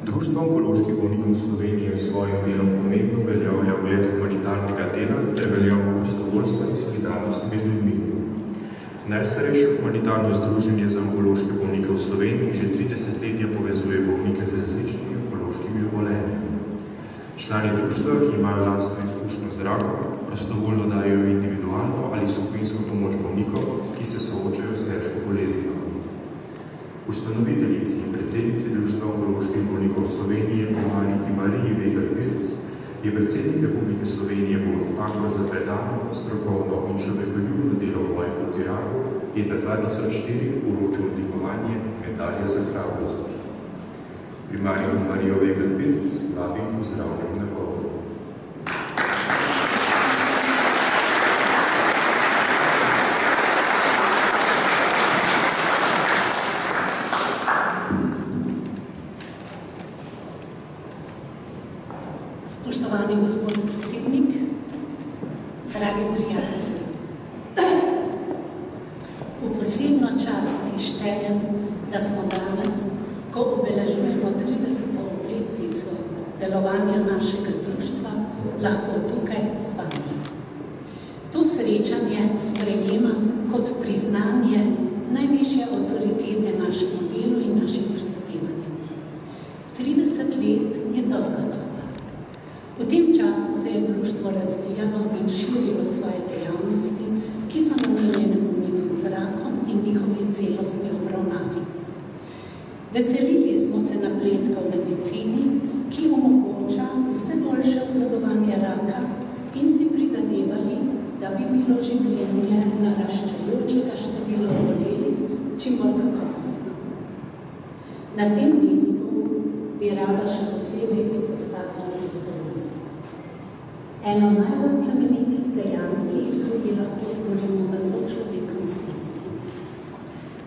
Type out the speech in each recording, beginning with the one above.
Društvo onkoloških bolnikov Slovenije s svojim delom pomembno uveljavlja ugled humanitarnega dela ter veljavno prostovoljstvo in solidarnost med ljudmi. Najstarejše humanitarno združenje za onkološke bolnike v Sloveniji že 30 let povezuje bolnike z različnimi onkološkimi obolenji. Člani društva, ki imajo lastno izkušnjo z rakom, prostovoljno dajo individualno ali skupinsko pomoč bolnikov, ki se soočajo s težko boleznijo. Ustanoviteljici in predsednici Društva onkoloških bolnikov Slovenije pomariki Mariji Vegar-Pirc je predsednik Republike Slovenije v odpaku za predano, strokovno in človekoljubno delo v boju proti raku leta 2004 uročil odlikovanje medalje za hrabrost. Primariko Marijo Vegar-Pirc vabim v zdravnem nagovoru. Spoštovani gospod predsednik, dragi prijatelji, v posebno čast si štejem, da smo danes, ko obeležujemo 30. obletnico delovanja našega društva, lahko tukaj z vami. To srečanje sprejemam kot priznanje najvišje avtoritete našemu delu in našim prizadevanjem. 30 let je dolga doba. V tem času se je društvo razvijalo in širilo svoje dejavnosti, ki so namenjene bolnikom z rakom in njihovi celostni obravnavi. Veselili smo se napredka v medicini, ki omogoča vse boljše obvladovanje raka in si prizadevali, da bi bilo življenje naraščajočega števila obolelih čim bolj kakovostno. Na tem mestu bi rada še posebej izpostavila prostovoljstvo. Eno najbolj plemenitih dejanj, ki jih ljudje lahko storimo za sočlovekom stiski.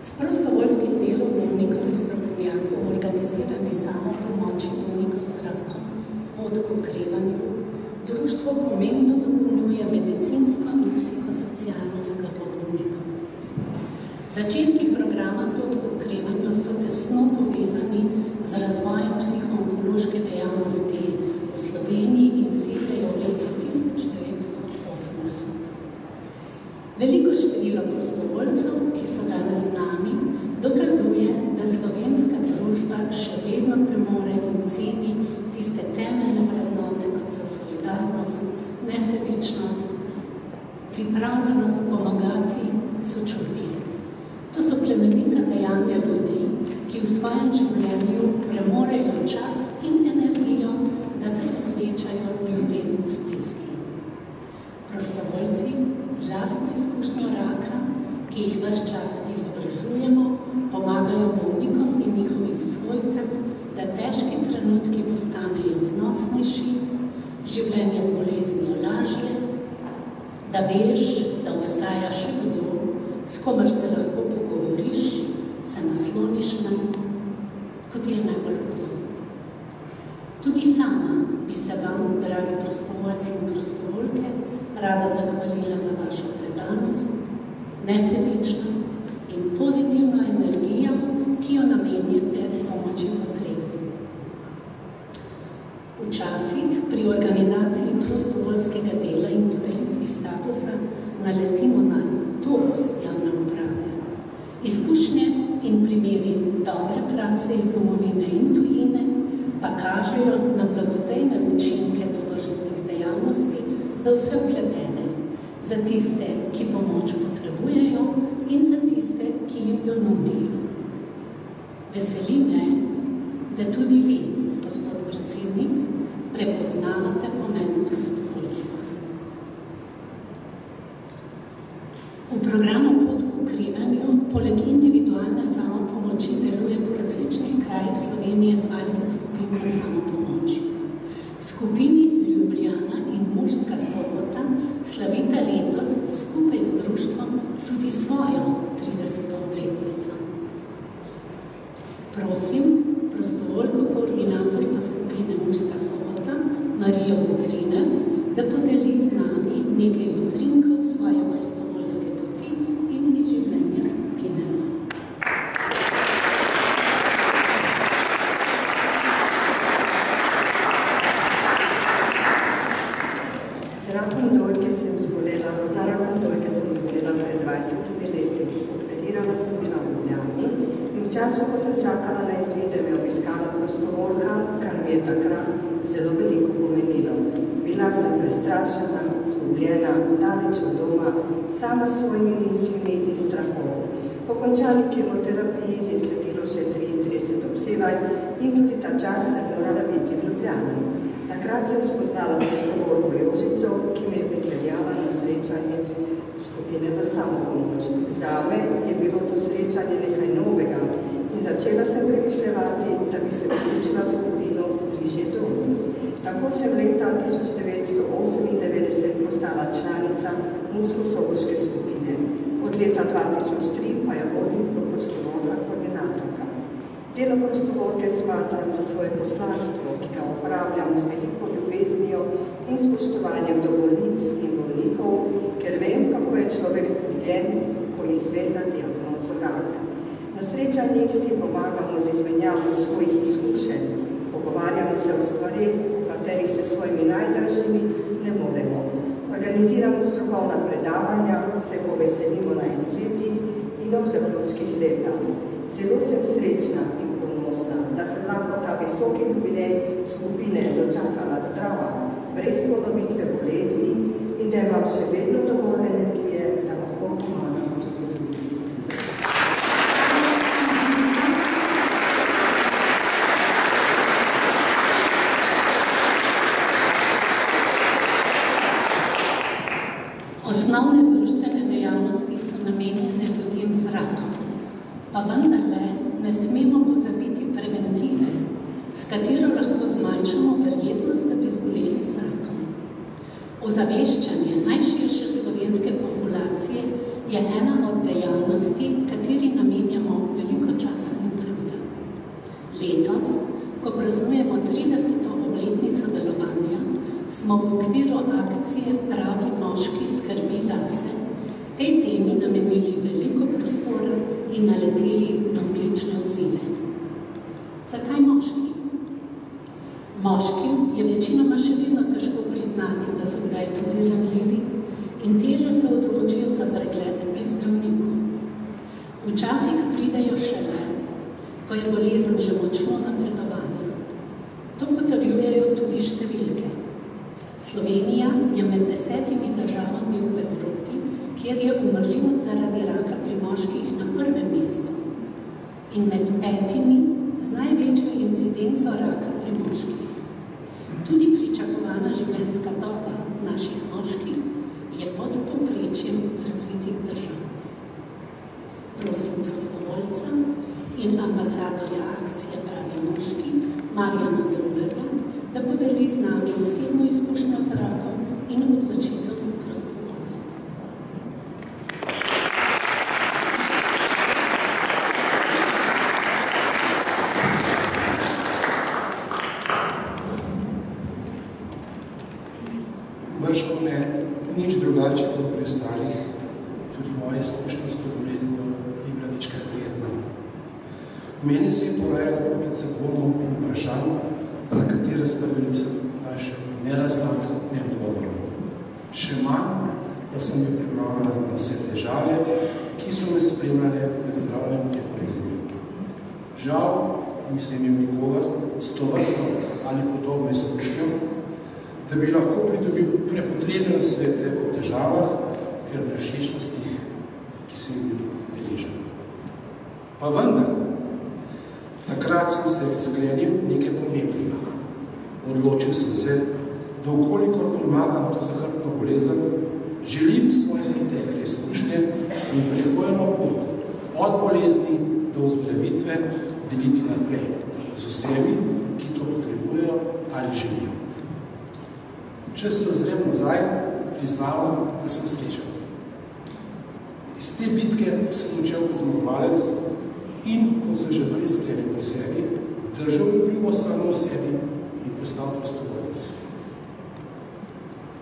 S prostovoljskim delom bolnikov in strokovnjakov organizirani samopomoči bolnikov z rakom, pot k okrevanju, društvo pomembno dopolnjuje medicinsko in psihosocialno skrbo bolnikov. Začetki programa pot k okrevanju so tesno povezani z razvojem psihoonkološke dejavnosti v Sloveniji in segajo v letu 1980. Veliko število prostovoljcev, ki so danes z nami, dokazuje, da slovenska družba še vedno premore in ceni tiste temeljne vrednote, kot so solidarnost, nesebičnost, pripravljenost pomagati, sočutje. To so plemenita dejanja ljudi, ki v svojem življenju premorejo čas in energijo, da se posvečajo ljudem v stiski. Prostovoljci z lastno izkušnjo raka, ki jih ves čas izobražujemo, pomagajo bolnikom in njihovim svojcem, da težki trenutki postanejo znosnejši, življenje z boleznijo lažje, da veš, da obstaja še kdo, s komer se lahko pogovoriš, se nasloniš na, kot je najbolj hudo. Tudi sama bi se vam, dragi prostovoljci in prostovoljke, rada zahvalila za vašo predanost, nesebičnost in pozitivno energijo, ki jo namenjate pomoči potrebnim. Včasih pri organizaciji prostovoljskega dela in podelitvi statusa naletimo na togost javne uprave. Izkušnje in primeri dobre prakse iz domovine in tujine pa kažejo na blagodejne učinke tovrstnih dejavnosti za vse vpletene, za tiste, ki pomoč potrebujejo in za tiste, ki jim jo nudijo. Veseli me, da tudi vi, gospod predsednik, prepoznavate pomen prostovoljstva. V programu pot k okrevanju poleg individualne samopomoči deluje po različnih krajih Slovenije 20 skupin za samopomoč. Skupini Ljubljana in Murska Sobota slavita letos skupaj z društvom tudi svojo 30. obletnico. Prosim prostovoljko koordinatorko skupine Murska Sobota, Marijo Vogrinec, da podeli z nami nekaj utrinkov svoje prostovoljske poti in iz življenja skupine. času, ko sem čakala na izglede, me obiskala prostovoljka, kar mi je takrat zelo veliko pomenilo. Bila sem prestrašena, zgubljena, daleč od doma, sama s svojimi mislimi in strahom. Po končani kemoterapiji je sledilo še 33 obsevaj in tudi ta čas sem morala biti v Ljubljani. Takrat sem spoznala prostovoljko Jožico, ki me je pripeljala na srečanje skupine za samopomoč. Zame je bilo to srečanje nekaj novega in začela sem premišljati, da bi se vključila v skupino bližje domu. Tako sem leta 1998 postala članica Mursko-Soboške skupine. Od leta 2003 pa jo vodim kot prostovoljka koordinatorka. Delo prostovoljke smatram za svoje poslanstvo, ki ga upravljam z veliko ljubeznijo in spoštovanjem do bolnic in bolnikov, ker vem, kako je človek zgubljen, ko izve za diagnozo raka. Na srečanjih si pomagamo z izmenjavo svojih izkušenj, pogovarjamo se o stvareh, o katerih se svojimi najdražjimi ne moremo. Organiziramo strokovna predavanja, se poveselimo na izletih in ob zaključkih leta. Zelo sem srečna in ponosna, da sem lahko ta visoki jubilej skupine dočakala zdrava, brez ponovitve bolezni in da imam še vedno dovolj energije, da lahko pomagam tudi drugim. Osnovne družbene dejavnosti so namenjene ljudem z rakom. Pa vendarle ne smemo pozabiti preventive, s katero lahko zmanjšamo verjetnost, da bi zboleli z rakom. Ozaveščanje najširše slovenske populacije je ena od dejavnosti, kateri namenjamo veliko časa in truda. Letos, ko praznujemo 30. obletnico delovanja, smo v okviru akcije Pravi moški skrbi zase tej temi namenili veliko prostora in naleteli na odlične odzive. Zakaj moški? Moškim je večinoma še vedno težko priznati, da so kdaj tudi ranljivi in težje se odločijo za pregled pri zdravniku. Včasih pridejo šele, ko je bolezen že močno napredovana. To potrjujejo tudi številke. Slovenija je med 10 državami v Evropi, kjer je umrljivost zaradi raka pri moških na prvem mestu in med 5 z največjo incidenco raka pri moških. Tudi pričakovana življenjska doba naših moških je pod povprečjem razvitih držav. Prosim prostovoljca in ambasadorja akcije Pravi moški, Marjana Druberja, da podeli z nami osebno izkušnjo z rakom in odločitev za prostovoljstvo. Brško me nič drugače kot pri ostalih, tudi moje izkušnje s to boleznijo ni bila nič kaj prijetna. Meni se je porajalo kupica dvomov in vprašanj, za katere sprve nisem našel ne razlag, ne odgovorov. Še manj, da sem bil pripravljen na vse težave, ki so me spremljale med zdravljenjem te bolezni. Žal, nisem imel nikogar s tovrstno ali podobno izkušnjo, da bi lahko pridobil prepotrebne svete o težavah ter nevšečnostih, ki sem bil deležen. Pa vendar, takrat sem se zagledil nekaj pomembnega. Odločil sem se, da vkolikor premagam to zahrbtno bolezen, želim svoje pretekle izkušnje in prehojeno pot od bolezni do ozdravitve deliti naprej z vsemi, ki to potrebujejo ali želijo. Če se ozrem nazaj, priznavam, da sem srečen. Iz te bitke sem učel kot zmagovalec in, kot sem že prej sklenil pri sebi, držal ljubljivo samo v sebi in postal prostovoljec.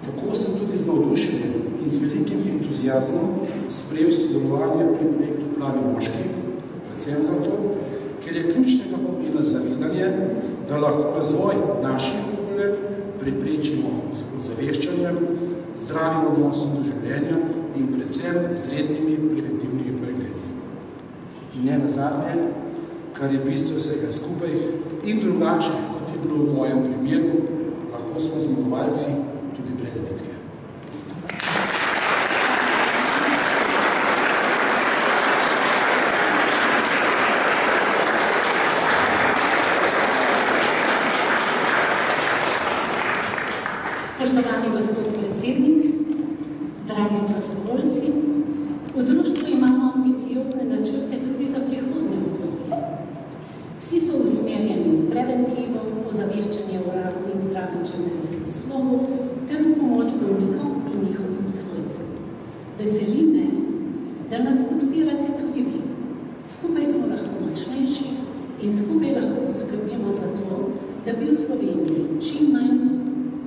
Tako sem tudi z navdušenjem in z velikim entuziazmom sprejel sodelovanje pri projektu Pravi moški, predvsem zato, ker je ključnega pomena zavedanje, da lahko razvoj naših okolij preprečimo z ozaveščanjem, zdravim odnosom do življenja in predvsem z rednimi preventivnimi pregledi. In ne nazadnje, kar je bistvo vsega skupaj in drugače, kot je bilo v mojem primeru, lahko smo zmagovalci tudi brez bitke. Spoštovani gospod predsednik, dragi prostovoljci, v društvu imamo ambiciozne načrte tudi za prihodnje obdobje. Vsi so usmerjeni v preventivo, ozaveščanje o raku in zdravem življenjskem slogu ter v pomoč bolnikom in njihovim svojcem. Veseli me, da nas podpirate tudi vi. Skupaj smo lahko močnejši in skupaj lahko poskrbimo za to, da bi v Sloveniji čim manj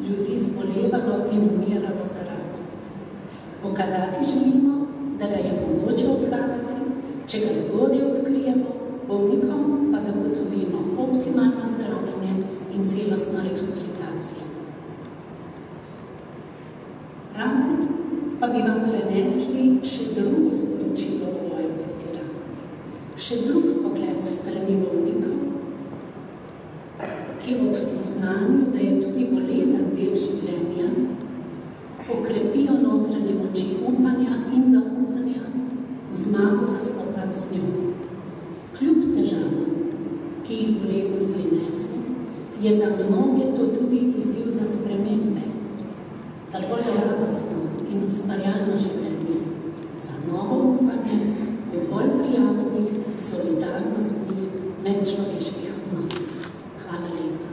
ljudi zbolevalo in umiralo za rakom. Pokazati želimo, da ga je mogoče obvladati, če ga zgodaj odkrijemo, bolnikom pa zagotovimo optimalno zdravljenje in celostno rehabilitacijo. Rame pa bi vam prenesli še drugo sporočilo o boju proti raku. Še drug pogled strani bolnikov, ki ob spoznanju, da je tudi bolezen del življenja, okrepijo notranje moči upanja in zaupanja v zmago za spopad z njo. Kljub težavam, ki jih bolezen prinese, je za mnoge to tudi izziv za spremembe, za bolj radostno in ustvarjalno življenje, za novo upanje v bolj prijaznih, solidarnostnih, medčloveških odnosih. Hvala lepa.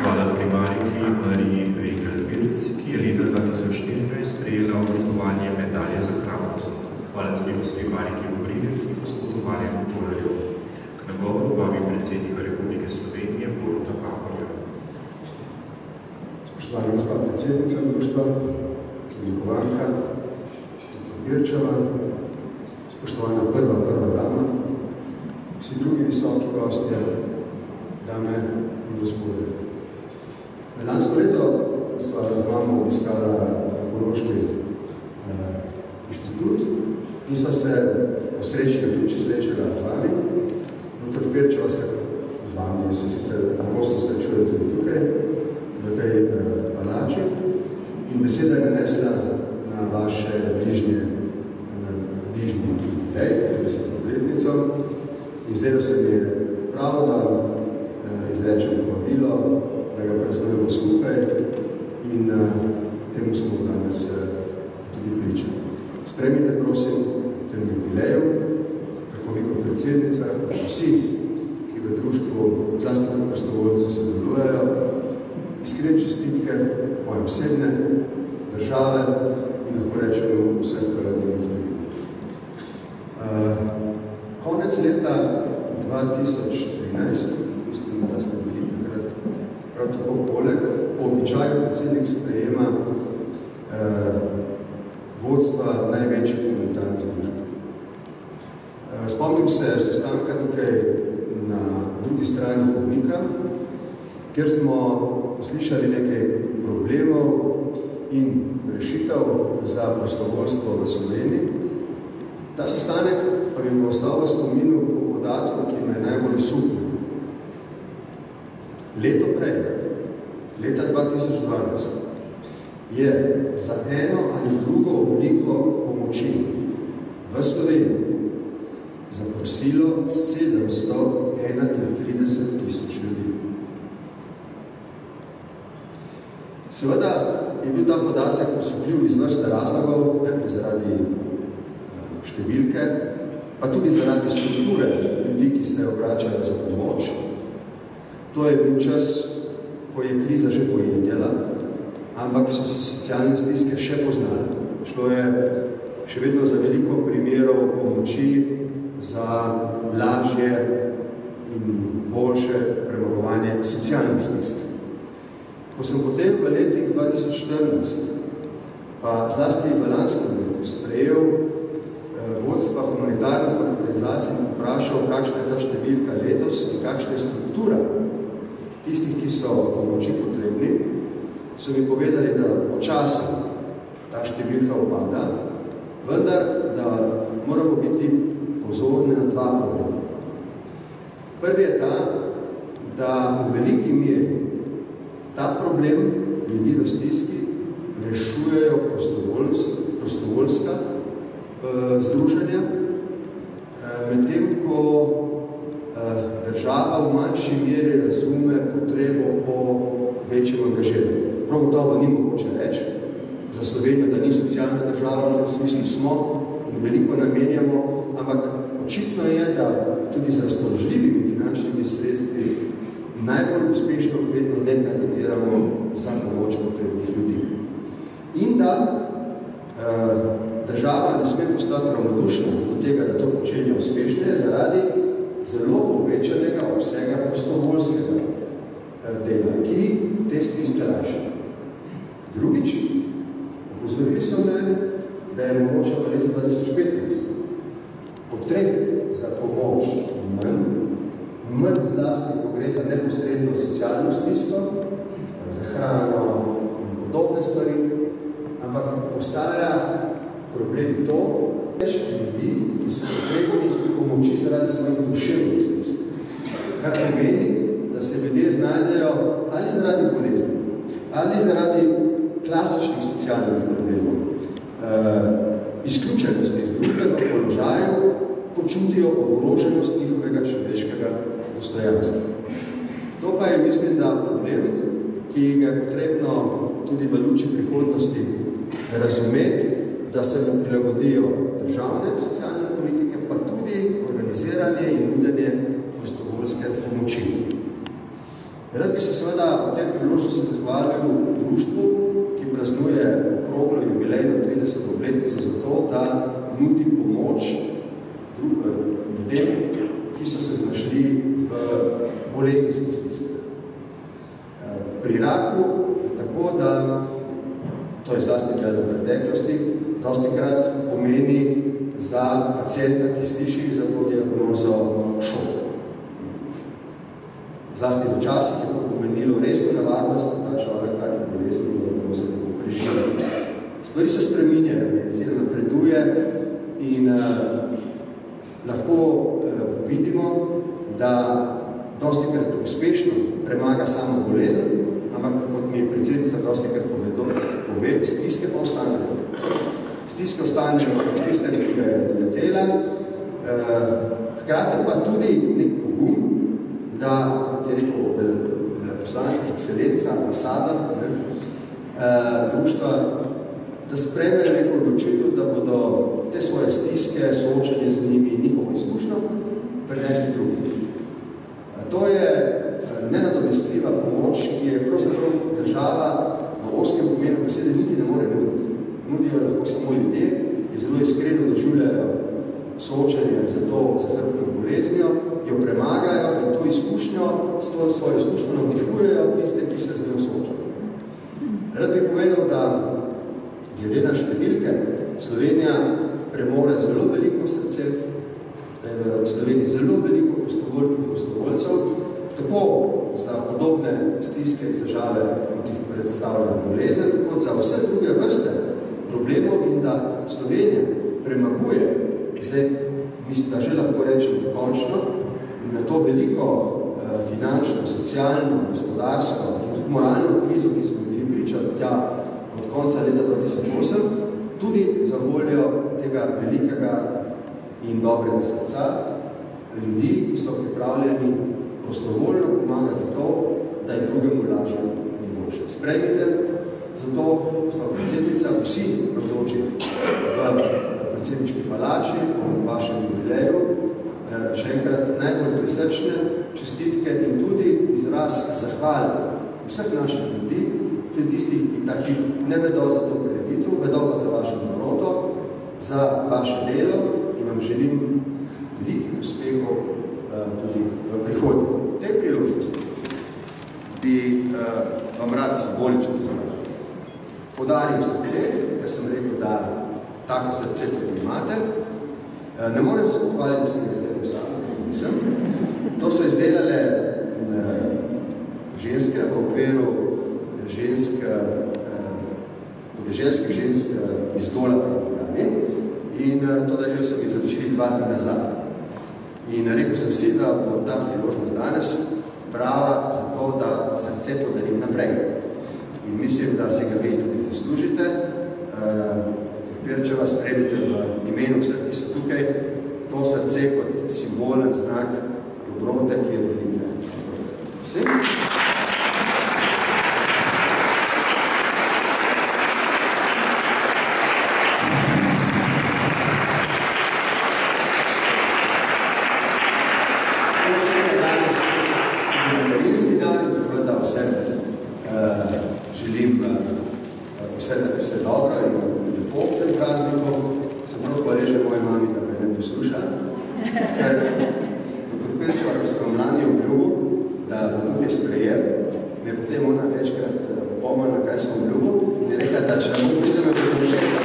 Hvala primariki Mariji Vegelj-Vilc, ki je leta 2014 prejela oblikovanje medalje za hrabrost. Hvala tudi gospodi Mariki Vogrinec in gospodu Marjanu Tolarju. K nagovoru vabim predsednika Republike Slovenije Boruta Pahorja. Spoštovana gospa predsednica društva, odlikovanka, dr. Birčeva, spoštovana prva dama, vsi drugi visoki gostje, dame in gospode. Lansko leto sva z mamo obiskala Koroški inštitut in sva se srečala z vami. Dr. Birčeva se z vami se sicer pogosto srečuje tudi tukaj, v tej palači, in beseda je nanesla na vaše bližnji tej, 30-letnico, in zdaj se mi je prav, da izrečem povabilo, da ga praznujemo skupaj in temu smo danes tudi priča. Spremite, prosim, tem jubileju, tako vi kot predsednica, vsi, ki v društvu, zlasti kot prostovoljci sodelujejo, iskrene čestitke moje osebne, države in lahko rečemo vseh njenih ljudi. Konec leta 2013, mislim, da ste bili takrat prav tako poleg po običaju predsednik sprejema vodstva največjih humanitarnih združb. Spomnim se sestanka tukaj na drugi strani hodnika, kjer smo slišali nekaj problemov in rešitev za prostovoljstvo v Sloveniji. Ta sestanek pa mi bo ostal v spominu po podatku, ki me je najbolj supnil. Leto prej, leta 2012, je za eno ali drugo obliko pomoči v Sloveniji zaprosilo 731 tisoč ljudi. Seveda je bil ta podatek osupljiv iz vrste razlogov, najprej zaradi številke, pa tudi zaradi strukture ljudi, ki se obračajo za pomoč. To je bil čas, ko je kriza že pojenjala, ampak so se socialne stiske še poznali. Šlo je še vedno za veliko primerov pomoči, za lažje in boljše premagovanje socialnih stisk. Ko sem potem v letih 2014, pa zlasti v lanskem letu, sprejel vodstva humanitarnih organizacij in vprašal, kakšna je ta številka letos in kakšna je struktura tistih, ki so pomoči potrebni, so mi povedali, da počasi ta številka upada, vendar, da moramo biti pozorni na dva problema. Prvi je ta, da v veliki meri ta problem ljudi v stiski rešujejo prostovoljska združenja, medtem ko država v manjši meri razume potrebo po večjem angažiranju. Prav gotovo ni mogoče reči za Slovenijo, da ni socialna država, v tem smislu smo in veliko namenjamo, ampak očitno je, da tudi z razpoložljivimi finančnimi sredstvi najbolj uspešno vedno ne targetiramo za pomoč potrebnih ljudi. In da država ne sme postati ravnodušna do tega, da to počenja uspešneje zaradi zelo povečanega obsega prostovoljskega dela, ki te stiske lajša. Drugič, opozorili so me, da je mogoče v letu 2015 potreb za pomoč manj zlasti, ko gre za neposredno socialno stisko, za hrano in podobne stvari, ampak postaja problem to, več ljudi, ki so potrebni pomoči zaradi svojih duševnih stisk. Kar pomeni, da se ljudje znajdejo ali zaradi bolezni, ali zaradi klasičnih socialnih problemov, izključenosti iz družbenega položaja, počutijo ogroženost njihovega človeškega dostojanstva. To pa je, mislim, da problem, ki ga je potrebno tudi v luči prihodnosti razumeti, da se mu prilagodijo državne socialne politike, pa tudi organiziranje in nudenje prostovoljske pomoči. Rad bi se seveda v tej priložnosti zahvalil društvu, ki praznuje okroglo jubilejno 30. obletnico za to, da nudi pomoč ljudem, ki so se znašli v bolezenskih stiskah. Pri raku tako, da to je zlasti del v preteklosti, dostikrat pomeni za pacienta, ki sliši za to diagnozo šok. Zlasti v časih je to pomenilo resno nevarnost, da ta človek takih bolezni in diagnozo preživi. Stvari se spreminjajo, medicina napreduje in lahko vidimo, da dostikrat uspešno premaga samo bolezen, ampak kot mi predsednica dostikrat pove, stiske pa ostanejo. Stiske ostanejo tiste, ki ga je doletela, hkrati pa tudi nek pogum, da, kot je rekel veleposlanik, ekscelenca, ambasador društva, da sprejmejo neko odločitev, da bodo te svoje stiske, soočanje z njimi, njihovo izkušnjo, prinesli drugim. To je nenadomestljiva pomoč, ki je pravzaprav država v oskem pomenu besede niti ne more nuditi. Nudijo lahko samo ljudje, ki zelo iskreno doživljajo soočanje za to zahrbno boleznijo, jo premagajo in to izkušnjo, s to svojo izkušnjo navdihujejo tiste, ki se z njo soočajo. Rad bi povedal, da glede na številke, Slovenija premore zelo veliko srce, da je v Sloveniji zelo veliko prostovoljk in prostovoljcev, tako za podobne stiske in težave, kot jih predstavlja bolezen, kot za vse druge vrste problemov in da Slovenija premaguje, zdaj mislim, da že lahko rečem končno, na to veliko finančno, socialno, gospodarsko in tudi moralno krizo, ki smo bili pričali od konca leta 2008, tudi za voljo tega velikega in dobrega srca ljudi, ki so pripravljeni prostovoljno pomagati za to, da je drugemu lažje in boljše. Sprejmite zato, gospod predsednica, vsi navzoči v predsedniški palači, v vašem jubileju, še enkrat najbolj prisrčne čestitke in tudi izraz zahvale vseh naših ljudi, tudi tistih, ki taki ne vedo za to prireditev, vedo pa za vašo dobroto, za vaše delo in vam želim velikih uspehov tudi v prihodnje. V tej priložnosti bi vam rad simbolično podaril srce, ker sem rekel, da tako srce tudi imate. Ne morem se pohvaliti, da sem ga izdelal sam, nisem. To so izdelale ženske v okviru podeželskih žensk iz Dola pri Ljubljani. In to darilo so mi začeli 2 dni nazaj. In rekel sem si, da bo ta priložnost danes prava za to, da srce podarim naprej. In mislim, da se ga vi tudi zaslužite. Če vas spremite v imenu vseh, ki so tukaj, to srce kot simbolen znak dobrote, ki je veliko. Vsi? Materinski dan in seveda vsem želim vse dobro in lepo v tem prazniku. Sem prav hvaležen moji mami, da me ne posluša. Ker dr. Perčeva, ko sem lani obljubil, da bo tukaj sprejel, me je potem ona večkrat opomnila, kaj sem obljubil in je rekla, da če nam pride, me bo še se.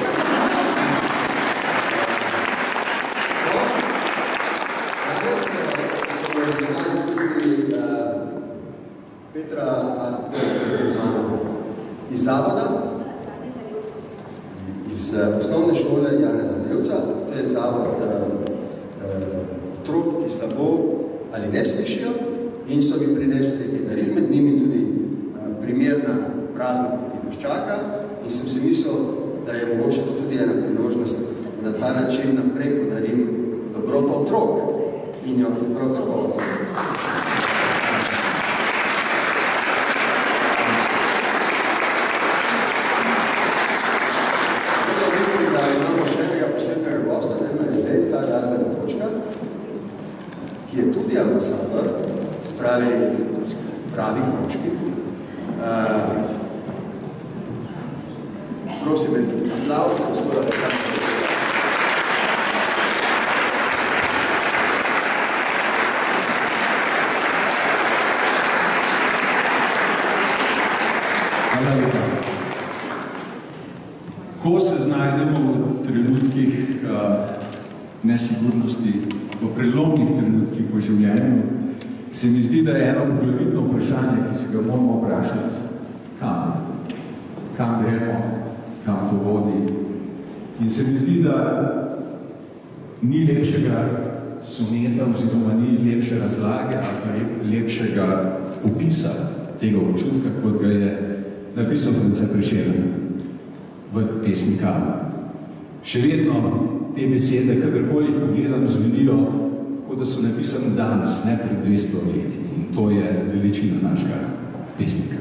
Danes so me iskali tudi Petra iz Zavoda, iz osnovne šole Janeza Levca. To je zavod otrok, ki slabo ali ne slišijo in so mi prinesli nekaj daril, med njimi tudi primerna praznika, ki nas čaka, in sem si mislil, da je mogoče tudi ena priložnost, da na ta način naprej podarim dobroto otrok in jo prav tako. Ki je tudi ambasador, pravi močki. Prosim, aplauz za gospoda Petra. Hvala lepa. Ko se znajdemo v trenutkih nesigurnosti, v prelomnih trenutkih v življenju, se mi zdi, da je eno poglavitno vprašanje, ki se ga moramo vprašati, kam? Kam gremo? Kam to vodi? In se mi zdi, da ni lepšega soneta oziroma ni lepše razlage ali pa lepšega opisa tega občutka, kot ga je napisal France Prešeren v pesmi Kam. Še vedno te besede, kadarkoli jih pogledam, zvenijo, kot da so napisane danes, ne pred 200 leti. In to je veličina našega pesnika.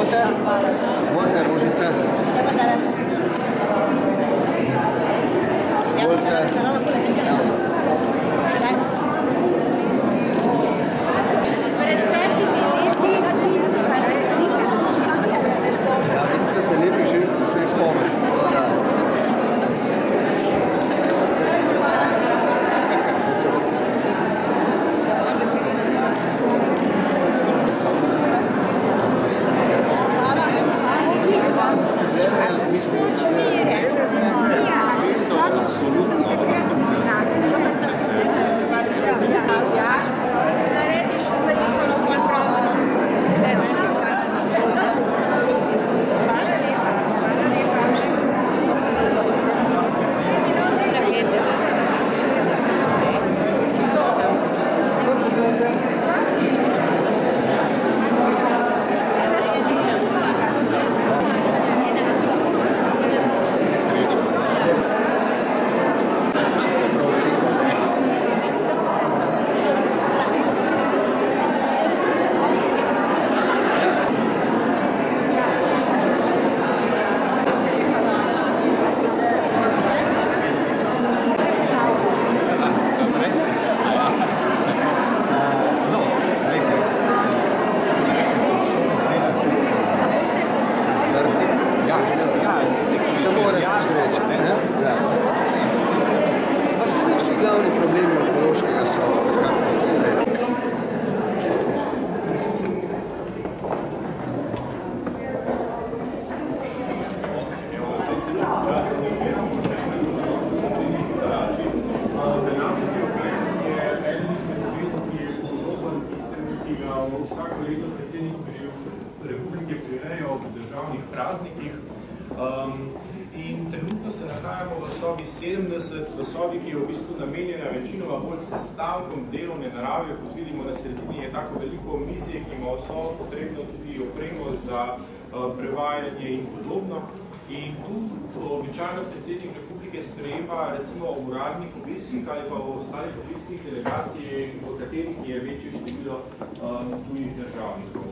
Izvolite. Izvolite, Rožice. Izvolite. Pred 5 leti sva se slikala. Ja, mislim, da se lepih žensk ne spomnim. Prevajanje in podobno. In tu običajno predsednik republike sprejema recimo v uradnih obiskih ali pa v ostalih obiskih delegacij, v katerih je večje število tujih državnikov.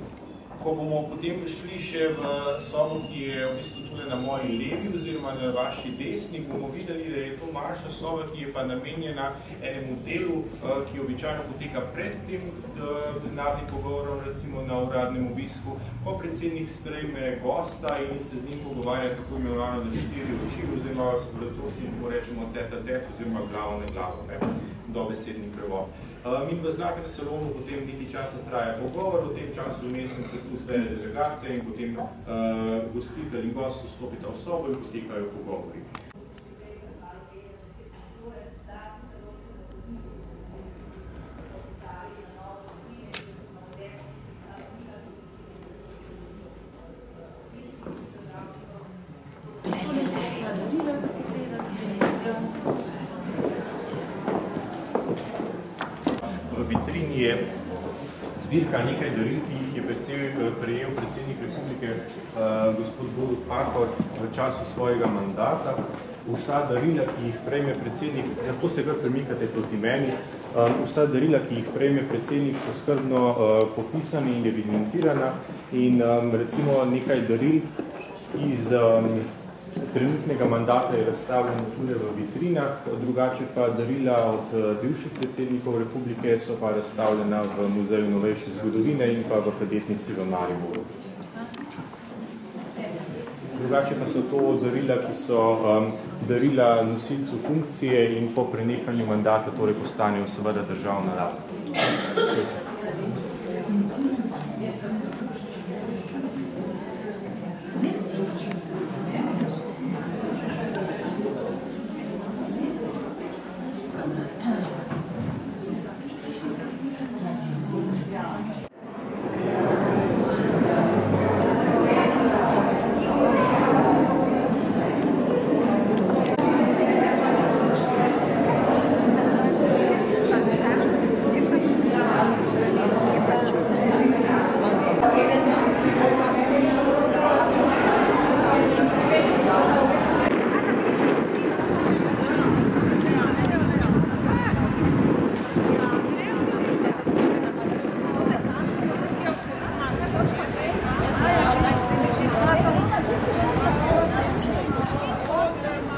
Ko bomo potem šli še v sobo, ki je v bistvu tudi na moji levi oziroma na vaši desni, bomo videli, da je to manjša soba, ki je pa namenjena enemu delu, ki običajno poteka pred tem plenarnim pogovorom, recimo na uradnem obisku, ko predsednik sprejme gosta in se z njim pogovarja tako imenovano na 4 oči, oziroma v letošnjem rečemo tete-tet oziroma glavo na glavo, dobesedni prevod. In v znatnem salonu potem nekaj časa traja pogovor, v tem času vmesno se tu zbere delegacija in potem gostitelj in gost vstopita v sobo in potekajo pogovori. Zbirka nekaj daril, ki jih je prejel predsednik republike gospod Borut Pahor v času svojega mandata. Vsa darila, ki jih prejme predsednik, lahko se kar premikate proti meni, vsa darila, ki jih prejme predsednik, so skrbno popisani in evidentirana in recimo nekaj daril iz trenutnega mandata je razstavljeno tudi v vitrinah, drugače pa darila od bivših predsednikov republike so pa razstavljena v Muzeju novejše zgodovine in pa v Kadetnici v Mariboru. Drugače pa so to darila, ki so darila nosilcu funkcije in po prenehanju mandata torej postanejo seveda državna last.